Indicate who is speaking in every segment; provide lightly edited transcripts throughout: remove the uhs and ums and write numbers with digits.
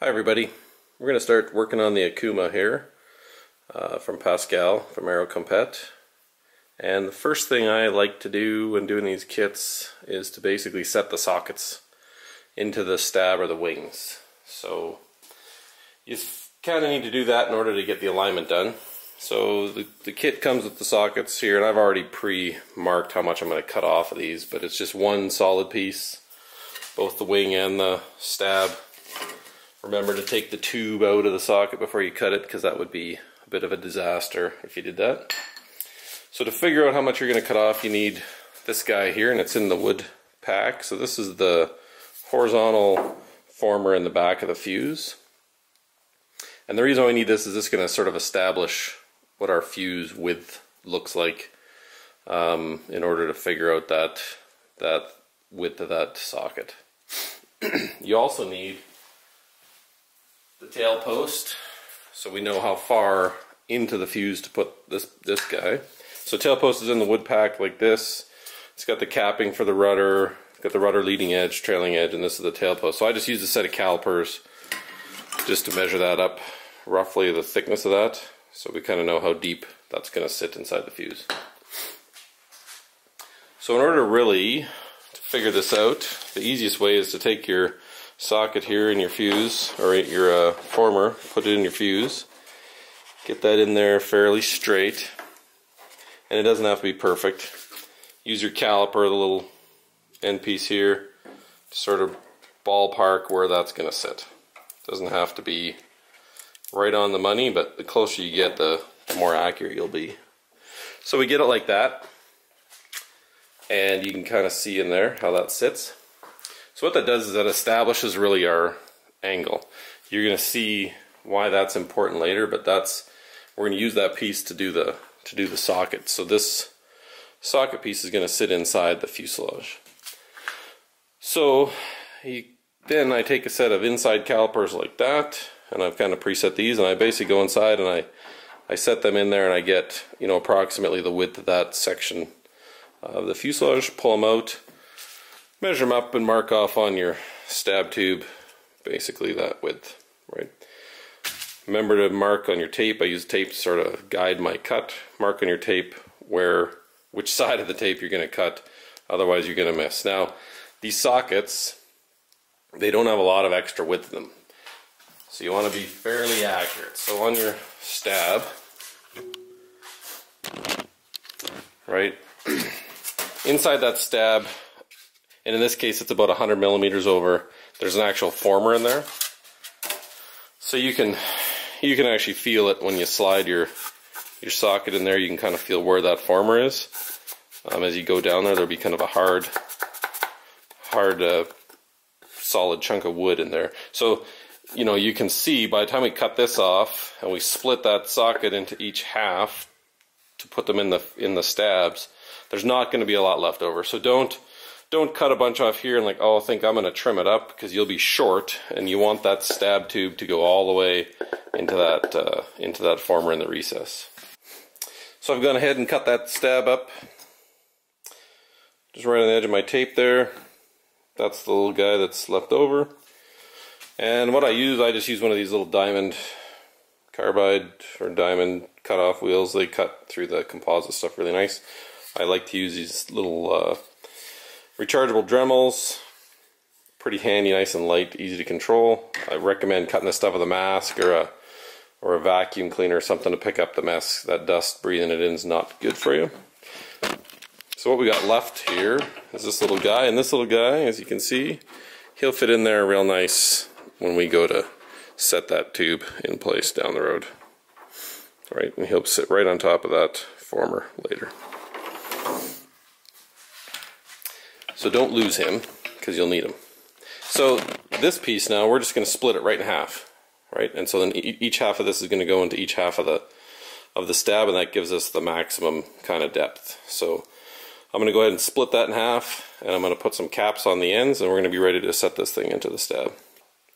Speaker 1: Hi everybody, we're going to start working on the Akuma here from Pascal from Aero Compet. And the first thing I like to do when doing these kits is to basically set the sockets into the stab or the wings. So you kind of need to do that in order to get the alignment done. So the kit comes with the sockets here, and I've already pre-marked how much I'm going to cut off of these, but it's just one solid piece, both the wing and the stab. Remember to take the tube out of the socket before you cut it, because that would be a bit of a disaster if you did that. So to figure out how much you're going to cut off, you need this guy here, and it's in the wood pack. So this is the horizontal former in the back of the fuse. And the reason why we need this is this is going to sort of establish what our fuse width looks like in order to figure out that width of that socket. You also need the tail post, so we know how far into the fuse to put this guy. So tail post is in the wood pack like this. It's got the capping for the rudder, it's got the rudder leading edge, trailing edge, and this is the tail post. So I just used a set of calipers just to measure that up, roughly the thickness of that, so we kind of know how deep that's going to sit inside the fuse. So in order to really figure this out, the easiest way is to take your socket here in your fuse, or your former, put it in your fuse, get that in there fairly straight, and it doesn't have to be perfect. Use your caliper, the little end piece here, to sort of ballpark where that's going to sit. Doesn't have to be right on the money, but the closer you get, the more accurate you'll be. So we get it like that, and you can kind of see in there how that sits. So what that does is that establishes really our angle. You're going to see why that's important later, but we're going to use that piece to do the socket. So this socket piece is going to sit inside the fuselage. So then I take a set of inside calipers like that, and I've kind of preset these, and I basically go inside and I set them in there, and I get, you know, approximately the width of that section of the fuselage, pull them out, measure them up, and mark off on your stab tube basically that width, right? Remember to mark on your tape. I use tape to sort of guide my cut. Mark on your tape which side of the tape you're going to cut, otherwise you're going to miss. Now, these sockets, they don't have a lot of extra width in them, so you want to be fairly accurate. So on your stab, right, inside that stab, and in this case it's about 100 millimeters over, there's an actual former in there. So you can actually feel it when you slide your socket in there. You can kind of feel where that former is. As you go down there'll be kind of a hard solid chunk of wood in there. So, you know, you can see by the time we cut this off and we split that socket into each half to put them in the stabs, there's not going to be a lot left over. So don't cut a bunch off here and I think I'm going to trim it up, because you'll be short, and you want that stab tube to go all the way into that former in the recess. So I've gone ahead and cut that stab up, just right on the edge of my tape there. That's the little guy that's left over. And what I just use one of these little diamond carbide or diamond cut-off wheels. They cut through the composite stuff really nice. I like to use these little rechargeable Dremels. Pretty handy, nice and light, easy to control. I recommend cutting this stuff with a mask or a vacuum cleaner or something to pick up the mess. That dust, breathing it in, is not good for you. So what we got left here is this little guy, and this little guy, as you can see, he'll fit in there real nice when we go to set that tube in place down the road. Right, and he'll sit right on top of that former later. So don't lose him, because you'll need him. So this piece now, we're just going to split it right in half, right? And so then each half of this is going to go into each half of the stab, and that gives us the maximum kind of depth. So I'm going to go ahead and split that in half, and I'm going to put some caps on the ends, and we're going to be ready to set this thing into the stab.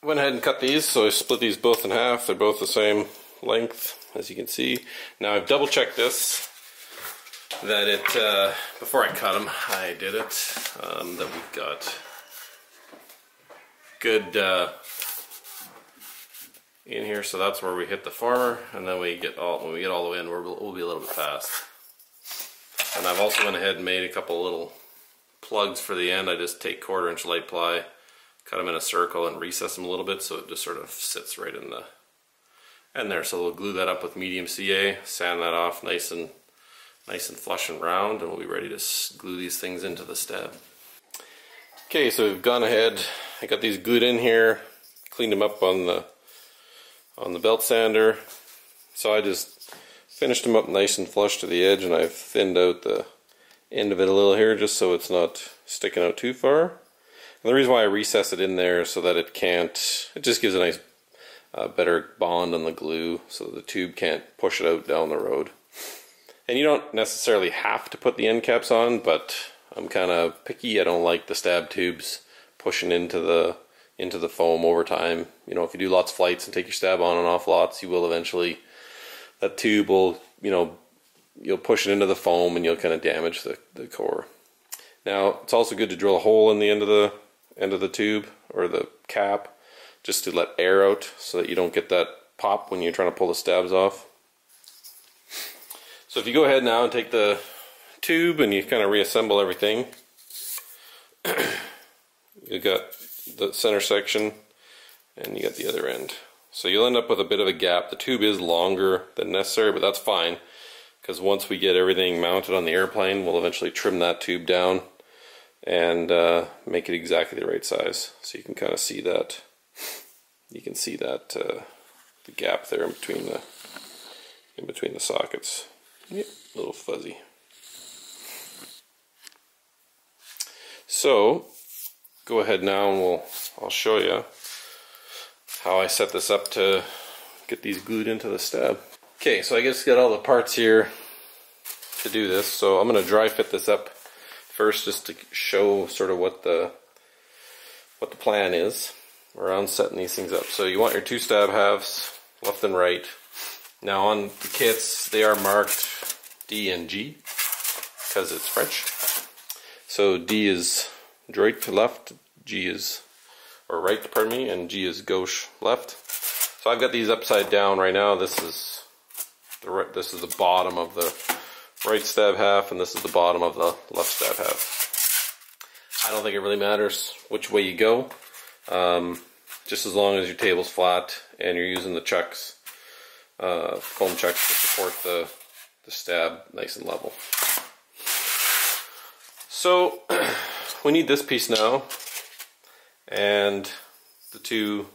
Speaker 1: I went ahead and cut these, so I split these both in half. They're both the same length, as you can see. Now I've double checked this, that before I cut them, I did it, that we've got good in here, so that's where we hit the former, and then when we get all the way in, we'll be a little bit past. And I've also went ahead and made a couple little plugs for the end. I just take 1/4 inch light ply, cut them in a circle, and recess them a little bit so it just sort of sits right in the end there. So we'll glue that up with medium CA, sand that off nice and flush and round, and we'll be ready to glue these things into the stab. Okay, so we've gone ahead. I got these glued in here, cleaned them up on the belt sander. So I just finished them up nice and flush to the edge, and I've thinned out the end of it a little here just so it's not sticking out too far. And the reason why I recess it in there so that it just gives a nice better bond on the glue so that the tube can't push it out down the road. And you don't necessarily have to put the end caps on, but I'm kind of picky. I don't like the stab tubes pushing into the foam over time. You know, if you do lots of flights and take your stab on and off lots, you will eventually, that tube will, you know, you'll push it into the foam and you'll kind of damage the core. Now, it's also good to drill a hole in the end of the tube or the cap just to let air out so that you don't get that pop when you're trying to pull the stabs off. So if you go ahead now and take the tube and you kind of reassemble everything, you got the center section and you got the other end. So you'll end up with a bit of a gap. The tube is longer than necessary, but that's fine, because once we get everything mounted on the airplane, we'll eventually trim that tube down and make it exactly the right size. So you can kind of see that. You can see that the gap there in between the sockets. Yep, a little fuzzy. So go ahead now and I'll show you how I set this up to get these glued into the stab. Okay, so I just got all the parts here to do this. So I'm going to dry fit this up first just to show sort of what the plan is around setting these things up. So you want your 2 stab halves, left and right. Now on the kits, they are marked D and G because it's French. So D is droit to left, G is, or right, pardon me, and G is gauche left. So I've got these upside down right now. This is the bottom of the right stab half, and this is the bottom of the left stab half. I don't think it really matters which way you go, just as long as your table's flat and you're using the chucks, foam chucks to support the stab nice and level. So we need this piece now and the 2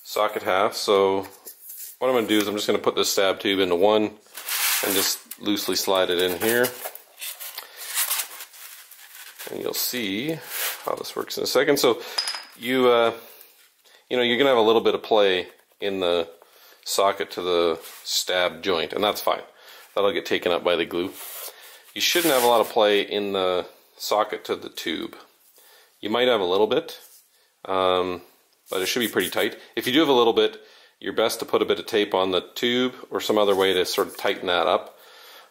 Speaker 1: socket halves. So what I'm going to do is I'm just going to put this stab tube into one and just loosely slide it in here. And you'll see how this works in a second. So you know, you're going to have a little bit of play in the socket to the stab joint, and that's fine. That'll get taken up by the glue. You shouldn't have a lot of play in the socket to the tube. You might have a little bit, but it should be pretty tight. If you do have a little bit, you're best to put a bit of tape on the tube or some other way to sort of tighten that up.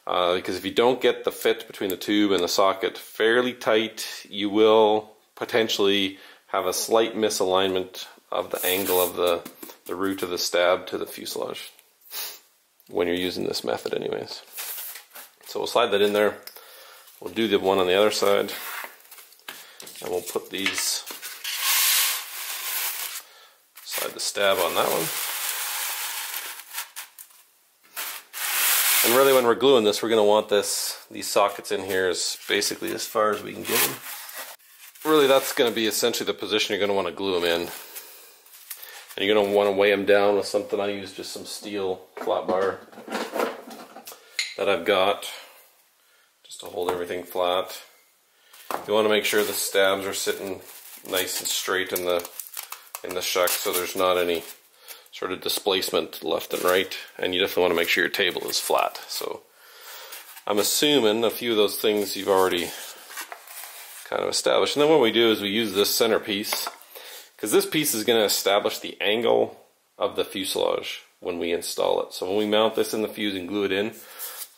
Speaker 1: Because if you don't get the fit between the tube and the socket fairly tight, you will potentially have a slight misalignment of the angle of the root of the stab to the fuselage when you're using this method anyways. So we'll slide that in there. We'll do the one on the other side, and we'll put these, slide the stab on that one. And really when we're gluing this, we're going to want these sockets in here as basically as far as we can get them. Really that's going to be essentially the position you're going to want to glue them in. And you're going to want to weigh them down with something. I use just some steel flat bar that I've got just to hold everything flat. You want to make sure the stabs are sitting nice and straight in the shuck so there's not any sort of displacement left and right, and you definitely want to make sure your table is flat. So I'm assuming a few of those things you've already kind of established. And then what we do is we use this center piece, because this piece is going to establish the angle of the fuselage when we install it. So when we mount this in the fuse and glue it in,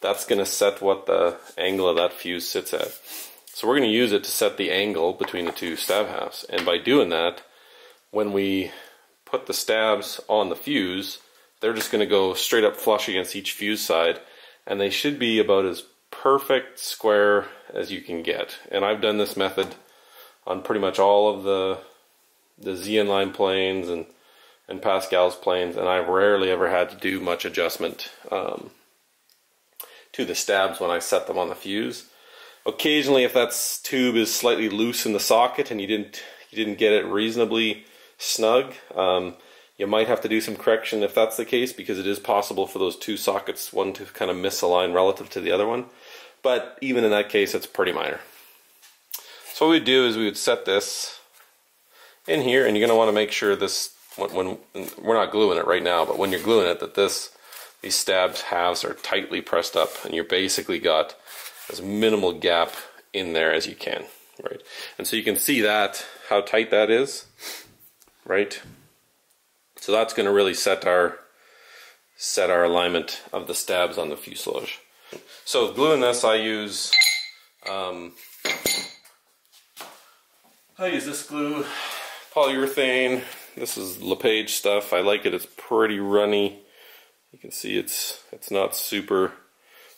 Speaker 1: that's going to set what the angle of that fuse sits at. So we're going to use it to set the angle between the 2 stab halves. And by doing that, when we put the stabs on the fuse, they're just going to go straight up flush against each fuse side, and they should be about as perfect square as you can get. And I've done this method on pretty much all of the Z-line planes and Pascal's planes, and I've rarely ever had to do much adjustment to the stabs when I set them on the fuse. Occasionally, if that tube is slightly loose in the socket and you didn't get it reasonably snug, you might have to do some correction if that's the case, because it is possible for those two sockets, one to kind of misalign relative to the other one. But even in that case, it's pretty minor. So what we'd do is we would set this in here, and you're going to want to make sure this, when we're not gluing it right now, but when you're gluing it, that these stabs halves are tightly pressed up, and you're basically got as minimal gap in there as you can, right? And so you can see that, how tight that is, right? So that's going to really set our alignment of the stabs on the fuselage. So gluing this, I use this glue, polyurethane. This is LePage stuff. I like it. It's pretty runny. You can see it's not super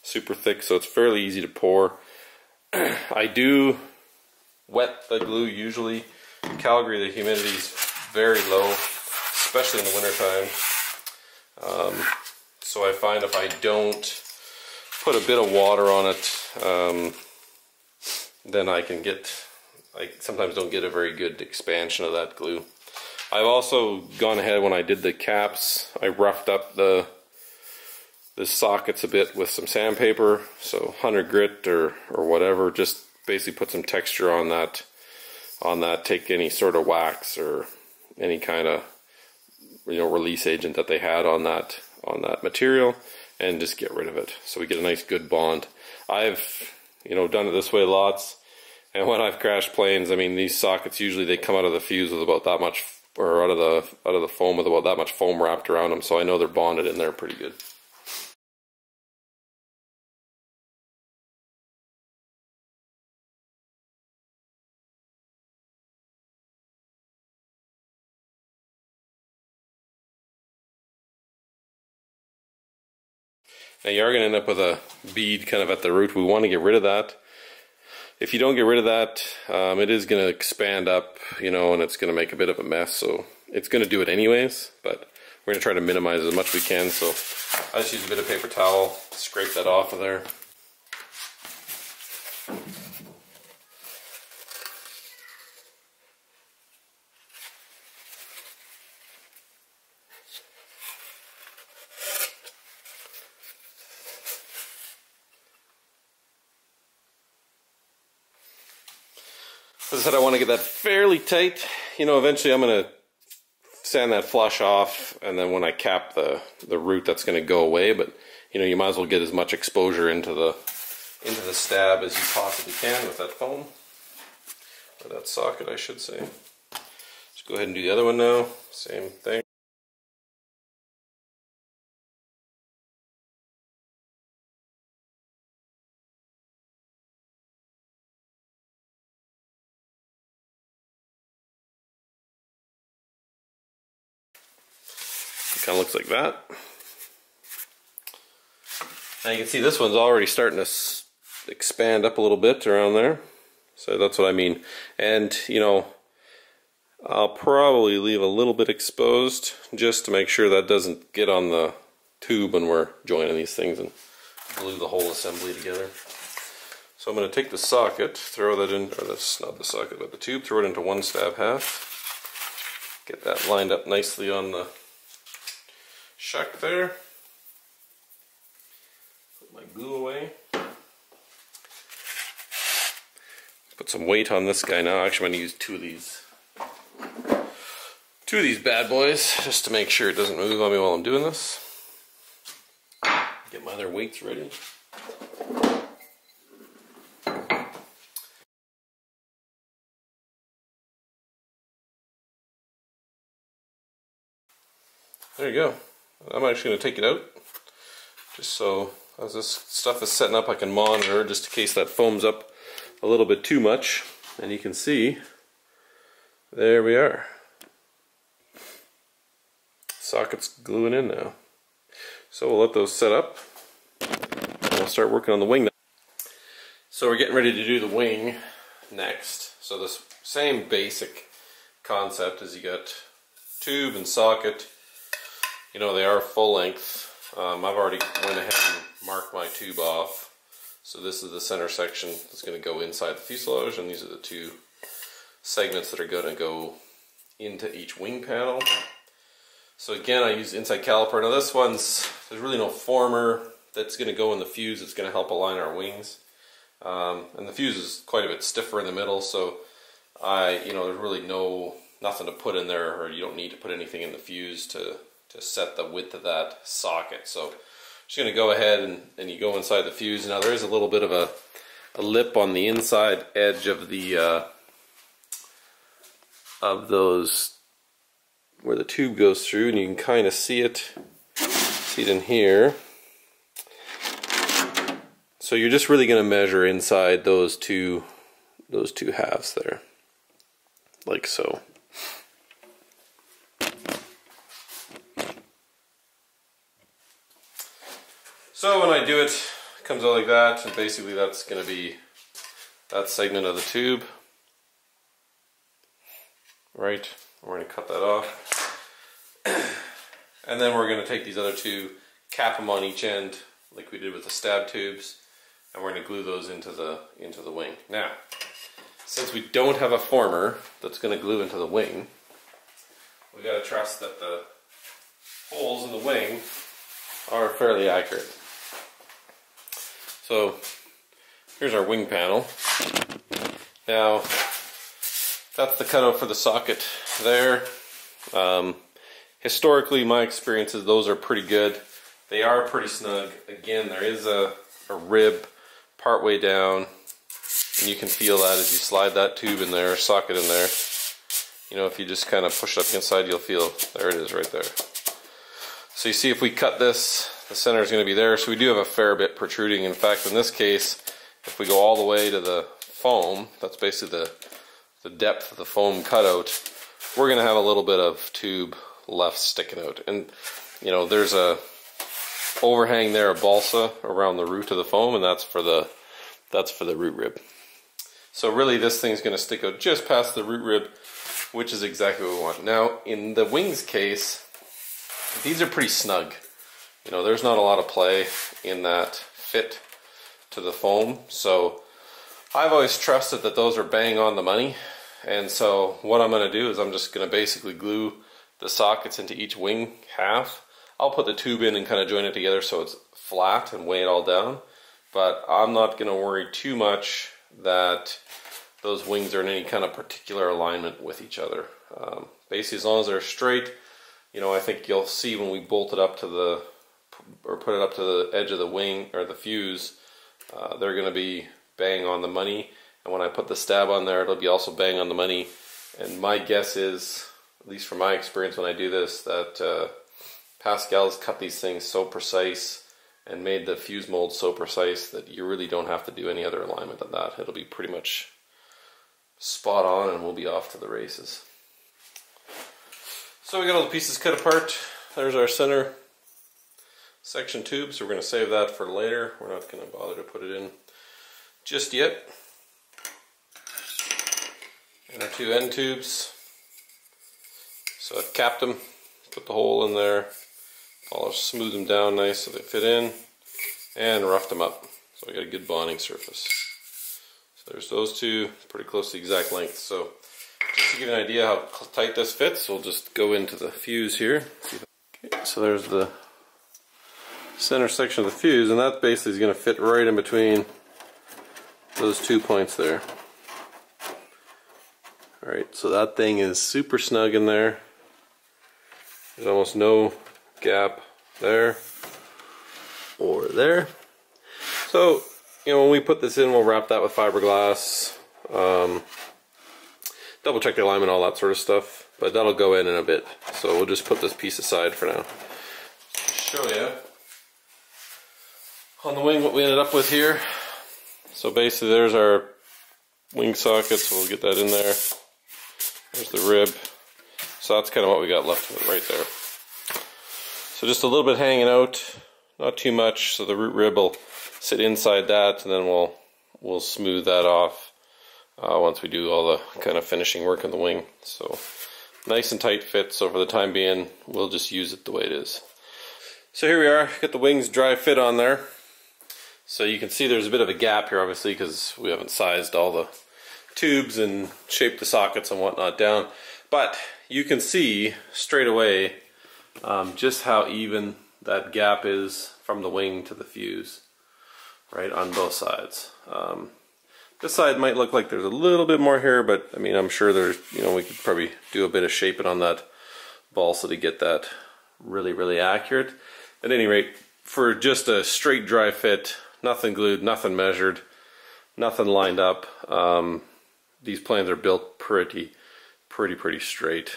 Speaker 1: thick, so it's fairly easy to pour. I do wet the glue usually. In Calgary, the humidity is very low, especially in the wintertime. So I find if I don't put a bit of water on it, then I sometimes don't get a very good expansion of that glue. I've also gone ahead, when I did the caps, I roughed up the sockets a bit with some sandpaper, so 100 grit or whatever, just basically put some texture on that, take any sort of wax or any kind of release agent that they had on that material, and just get rid of it, so we get a nice good bond. I've done it this way lots, and when I've crashed planes, I mean, these sockets usually they come out of the fuse with about that much, or out of the foam with about that much foam wrapped around them, so I know they're bonded in there pretty good. Now you are going to end up with a bead kind of at the root. We want to get rid of that. If you don't get rid of that, it is going to expand up, and it's going to make a bit of a mess. So it's going to do it anyways, but we're going to try to minimize as much as we can. So I just use a bit of paper towel, scrape that off of there. As I said, I want to get that fairly tight. Eventually I'm going to sand that flush off, and then when I cap the root, that's going to go away. But you might as well get as much exposure into the stab as you possibly can with that foam, or that socket, I should say. Just go ahead and do the other one now. Same thing. Kind of looks like that. Now you can see this one's already starting to expand up a little bit around there. So that's what I mean. And I'll probably leave a little bit exposed just to make sure that doesn't get on the tube when we're joining these things and glue the whole assembly together. So I'm going to take the socket, throw that in, or that's not the socket, but the tube, throw it into one stab half. Get that lined up nicely on the shuck there. Put my glue away. Put some weight on this guy now. Actually, I'm going to use two of these bad boys just to make sure it doesn't move on me while I'm doing this. Get my other weights ready. There you go. I'm actually going to take it out, just so as this stuff is setting up I can monitor, just in case that foams up a little bit too much. And you can see, there we are. socket's gluing in now. So we'll let those set up, and we'll start working on the wing now. So we're getting ready to do the wing next. So this same basic concept is you got tube and socket. You know, they are full length. I've already went ahead and marked my tube off. So this is the center section that's going to go inside the fuselage, and these are the two segments that are going to go into each wing panel. So again, I use inside caliper. Now this one's, there's really no former that's going to go in the fuse. It's going to help align our wings. And the fuse is quite a bit stiffer in the middle, so there's really nothing to put in there, or you don't need to put anything in the fuse to set the width of that socket. So I'm just going to go ahead and you go inside the fuse. Now there is a little bit of a lip on the inside edge of the those where the tube goes through, and you can kind of see it in here. So you're just really going to measure inside those two halves there, like so. So when I do it, it comes out like that, and basically that's going to be that segment of the tube. Right, we're going to cut that off. And then we're going to take these other two, cap them on each end, like we did with the stab tubes, and we're going to glue those into the wing. Now, since we don't have a former that's going to glue into the wing, we got to trust that the holes in the wing are fairly accurate. So here's our wing panel. Now that's the cutout for the socket there. Historically, my experience is those are pretty good. They are pretty snug. Again, there is a rib part way down, and you can feel that as you slide that tube in there, socket in there. You know, if you just kind of push it up inside, you'll feel, there it is right there. So you see, if we cut this, the center is going to be there, so we do have a fair bit protruding. In fact, in this case, if we go all the way to the foam, that's basically the depth of the foam cutout, we're going to have a little bit of tube left sticking out. And you know, there's a overhang there of balsa around the root of the foam, and that's for the root rib. So really this thing's going to stick out just past the root rib, which is exactly what we want. Now in the wings case, these are pretty snug. You know, there's not a lot of play in that fit to the foam, so I've always trusted that those are bang on the money. And so what I'm going to do is I'm just going to basically glue the sockets into each wing half. I'll put the tube in and kind of join it together so it's flat and weigh it all down, but I'm not going to worry too much that those wings are in any kind of particular alignment with each other. Basically, as long as they're straight, you know, I think you'll see when we bolt it up to the, or put it up to the edge of the wing or the fuse, they're going to be bang on the money. And when I put the stab on there, it'll be also bang on the money. And my guess is, at least from my experience when I do this, that Pascal's cut these things so precise and made the fuse mold so precise that you really don't have to do any other alignment than that. It'll be pretty much spot on, and we'll be off to the races. So we got all the pieces cut apart. There's our center section tube, so we're going to save that for later. We're not going to bother to put it in just yet. And our two end tubes. So I've capped them, put the hole in there, I'll smooth them down nice so they fit in, and roughed them up. So I got a good bonding surface. So there's those two, pretty close to the exact length. So just to give you an idea how tight this fits, we'll just go into the fuse here. Okay, so there's the center section of the fuse, and that basically is going to fit right in between those 2 points there. Alright, so that thing is super snug in there. There's almost no gap there or there. So, you know, when we put this in, we'll wrap that with fiberglass, double check the alignment, all that sort of stuff, but that'll go in a bit. So we'll just put this piece aside for now. Show you on the wing what we ended up with here. So basically there's our wing socket, so we'll get that in there. There's the rib. So that's kind of what we got left of it right there. So just a little bit hanging out, not too much, so the root rib will sit inside that, and then we'll smooth that off once we do all the kind of finishing work on the wing. So nice and tight fit, so for the time being, we'll just use it the way it is. So here we are, got the wings dry fit on there. So you can see there's a bit of a gap here, obviously, because we haven't sized all the tubes and shaped the sockets and whatnot down. But you can see straight away just how even that gap is from the wing to the fuse, right, on both sides. This side might look like there's a little bit more here, but I mean, I'm sure there's, you know, we could probably do a bit of shaping on that balsa to get that really, really accurate. At any rate, for just a straight dry fit, nothing glued, nothing measured, nothing lined up, these planes are built pretty straight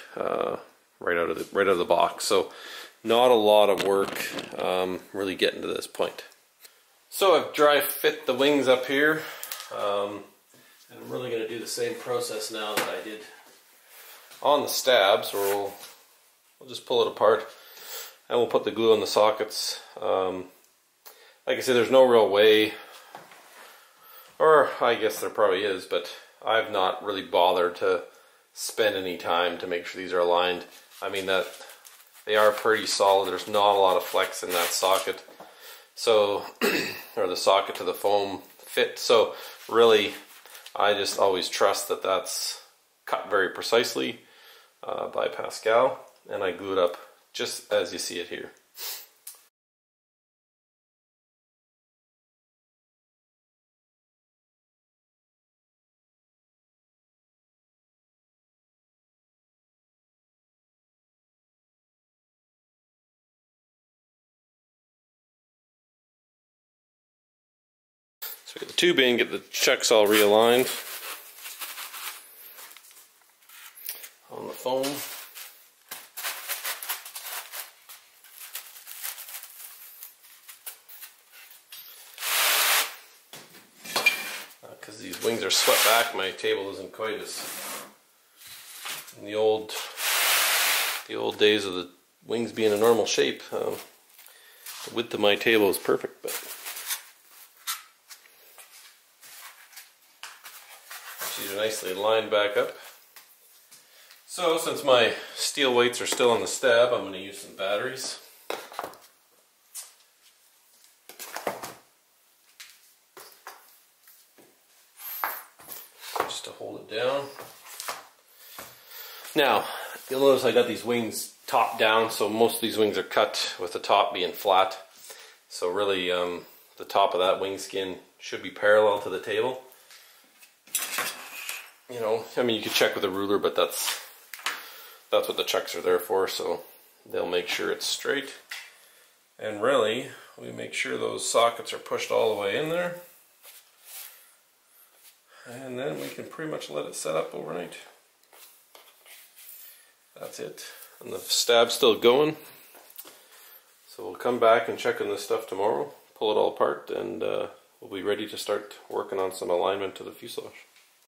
Speaker 1: right out of the box. So not a lot of work really getting to this point. So I've dry fit the wings up here, and I'm really going to do the same process now that I did on the stabs, where we'll just pull it apart and we'll put the glue on the sockets. Like I said, there's no real way, or I guess there probably is, but I've not really bothered to spend any time to make sure these are aligned. I mean, that they are pretty solid. There's not a lot of flex in that socket, so or the socket to the foam fit. So really, I just always trust that that's cut very precisely by Pascal, and I glue it up just as you see it here. So get the tube in, get the chucks all realigned on the foam. Because these wings are swept back, my table isn't quite as in the old days of the wings being a normal shape. The width of my table is perfect, but these are nicely lined back up. So since my steel weights are still on the stab, I'm going to use some batteries. Just to hold it down. Now, you'll notice I got these wings top down, so most of these wings are cut with the top being flat. So really, the top of that wing skin should be parallel to the table. You know, I mean, you could check with a ruler, but that's what the checks are there for, so they'll make sure it's straight. And really, we make sure those sockets are pushed all the way in there. And then we can pretty much let it set up overnight. That's it. And the stab's still going. So we'll come back and check on this stuff tomorrow, pull it all apart, and we'll be ready to start working on some alignment to the fuselage.